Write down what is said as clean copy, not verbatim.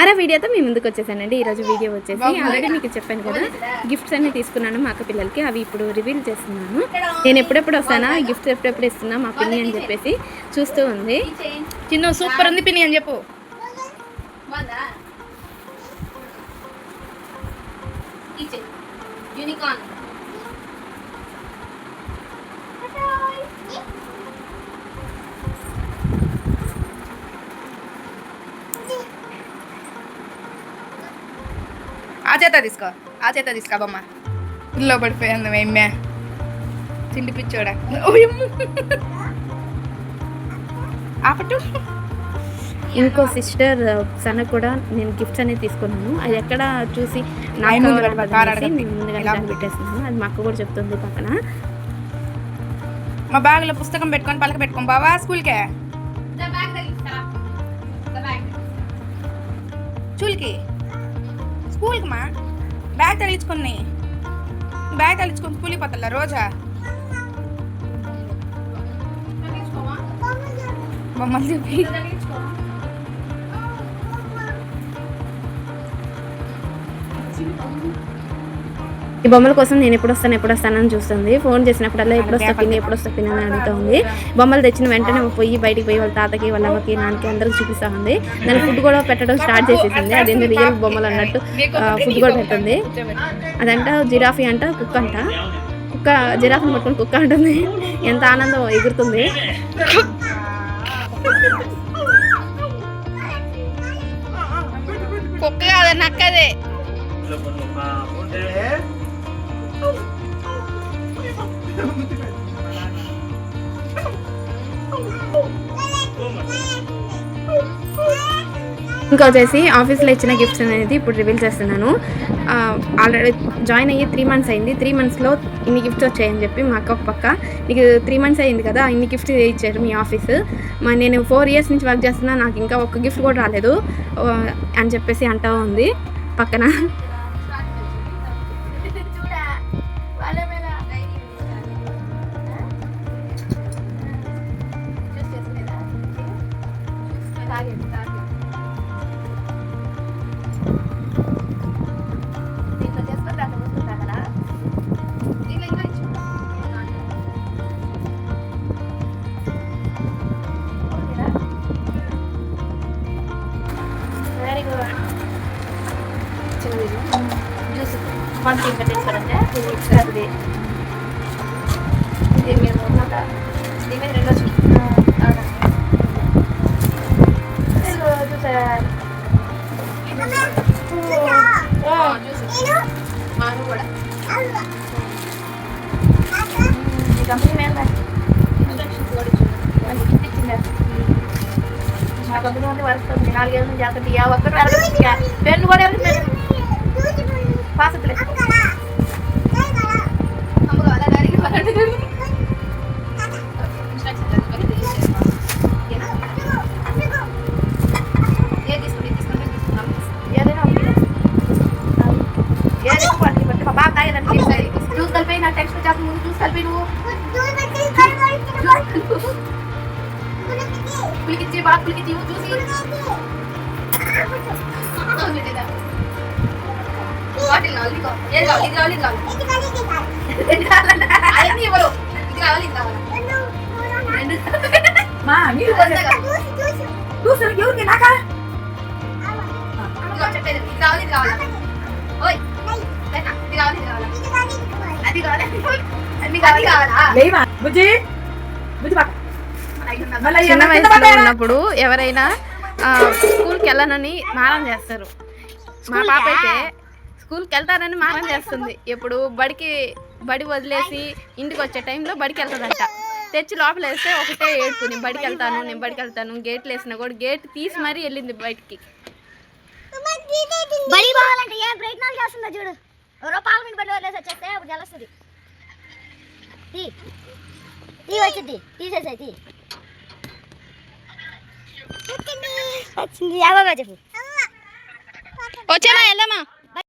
మరో వీడియోతో మీ ముందుకు వచ్చేసానండి. ఈరోజు వీడియో వచ్చేసి ఆల్రెడీ మీకు చెప్పాను కదా, గిఫ్ట్స్ అన్ని తీసుకున్నాను మా అక్క పిల్లలకి. అవి ఇప్పుడు రివీల్ చేస్తున్నాను. నేను ఎప్పుడెప్పుడు వస్తానా, గిఫ్ట్స్ ఎప్పుడెప్పుడు ఇస్తున్నా మా పిన్ని అని చెప్పేసి చూస్తూ ఉంది. చిన్న సూపర్ ఉంది పిన్ని అని చెప్పు. యూనికార్న్ ఆ చేత తీసుకో బొమ్మ. ఇల్లు పడిపోయింది మేమ్మే తిండి పిచ్చోడా. ఆపట్టు. ఇంకో సిస్టర్ సన్న కూడా నేను గిఫ్ట్స్ అనేది తీసుకున్నాను. అది ఎక్కడ చూసి ముందుగా పెట్టేస్తున్నాను. అది మా అక్క కూడా చెప్తుంది పక్కన. మా బ్యాగ్లో పుస్తకం పెట్టుకొని పలక పెట్టుకోం బావా స్కూల్కే. చూల్కి స్కూల్కి మా బ్యాగ్ తగిలించుకొని స్కూల్కి పోతా రోజా. బొమ్మలు చూపి ఈ బొమ్మల కోసం నేను ఎప్పుడు వస్తానని చూస్తుంది. ఫోన్ చేసినప్పుడల్లా ఎప్పుడు వస్తా పిన్ని అని అడుగుతూ ఉంది. బొమ్మలు తెచ్చిన వెంటనే బయటికి పోయి వాళ్ళ తాతకి వాళ్ళ అమ్మకి నాన్నకి అందరికి చూపిస్తూ ఉంది. దాని ఫుడ్ కూడా పెట్టడం స్టార్ట్ చేసేసింది. అదేంటి రియల్ బొమ్మలు అన్నట్టు ఫుడ్ కూడా పెట్టింది. అదంట జిరాఫీ అంట, కుక్క అంట. కుక్క జిరాఫీని పట్టుకొని కుక్క అంటుంది. ఎంత ఆనందం ఎగురుతుంది. కుక్క కాదు నక్కదే. ఇంకా వచ్చేసి ఆఫీస్లో ఇచ్చిన గిఫ్ట్స్ అనేది ఇప్పుడు రివీల్ చేస్తున్నాను. ఆల్రెడీ జాయిన్ అయ్యి 3 months అయింది. 3 monthsలో ఇన్ని గిఫ్ట్స్ వచ్చాయని చెప్పి మా అక్క పక్క, నీకు 3 months అయింది కదా, ఇన్ని గిఫ్ట్స్ ఇచ్చారు మీ ఆఫీసు. నేను 4 years నుంచి వర్క్ చేస్తున్నా, నాకు ఇంకా ఒక్క గిఫ్ట్ కూడా రాలేదు అని చెప్పేసి అంటూ ఉంది పక్కన. జ్యూస్ మనకి ఇంకా తెచ్చారంటే ఇది మేము దీని మీద 2 కంపెనీ మీద మా కంపెనీ ఉంది వస్తుంది. 4 ఏళ్ళ నుంచి అక్కడ ఒక్కటి పెన్ను కూడా పాసలే జ్యూస్ కలిపి నా టెక్స్ట్ చేస్తాను. ముందు జ్యూస్ కలిపి నువ్వు పులికిచ్చి బాగా పులికిచ్చి చూసి చిన్న వయసులో ఉన్నప్పుడు ఎవరైనా స్కూల్కి వెళ్ళనని మారం చేస్తారు. మా పాప అయితే స్కూల్కి వెళ్తానని మారం చేస్తుంది. ఎప్పుడు బడి వదిలేసి ఇంటికి వచ్చే టైంలో బడికి వెళ్తుందంట. తెచ్చి లోపల వేస్తే ఒకటే ఏడుపు, నేను బడికి వెళ్తాను. గేట్లు వేసినా కూడా గేట్ తీసి మరీ వెళ్ళింది బయటికి. చూడు ఎవరో పాలమీద బడి వదిలేసి వచ్చేస్తే అప్పుడు తెలుస్తుంది. వచ్చింది తీసేసేది వచ్చింది. చెప్పు వచ్చేమా వెళ్దామా.